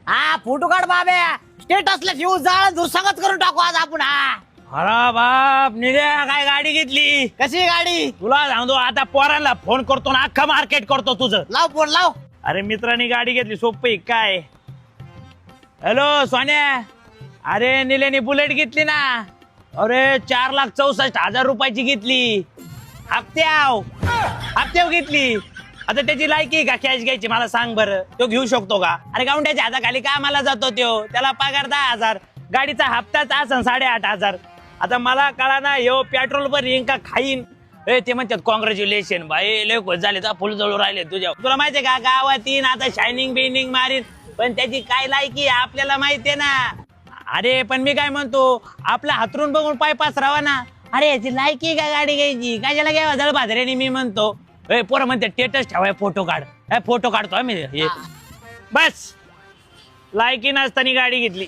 हा फोटो काढ बाबे, स्टेटसला शिव जाळ दुसंगच करून टाकू आज आपण. हा अरे बाप निघ्या काय गाडी घेतली. कशी गाडी? तुला सांगतो आता पोरांना फोन करतो ना अख्खा मार्केट करतो तुझं. लाव फोन लाव. अरे मित्रांनी गाडी घेतली सोपी काय. हॅलो सोन्या, अरे निलेनी बुलेट घेतली ना. अरे 4,64,000 रुपयाची घेतली. हप्त्याव घेतली. आता त्याची लायकी का कॅश घ्यायची मला सांग बरं. तो घेऊ शकतो का? अरे गावंड्याच्या हाताखाली कामाला जातो तो, त्याला पगार 10,000, गाडीचा हप्ताच असन 8,500. आता मला कळा ना यो पेट्रोल पण येईन का खाईन. ते म्हणतात कॉंग्रॅच्युलेशन भाई लय खुश झाले, तर फुल जळू राहिले तुझ्या. तुला माहितीये का गावात येईन आता शायनिंग बिनिंग मारीन, पण त्याची काय लायकी आपल्याला माहितीये ना. अरे पण मी काय म्हणतो, आपला हातरून बघून पाय पसरावा ना. अरे याची लायकी का गाडी घ्यायची, कशाला घ्यावा जळबाजऱ्याने. मी म्हणतो पोरं म्हणते स्टेटस ठेवाय फोटो काढ. फोटो काढतो आम्ही. बस लायकी नसताना गाडी घेतली.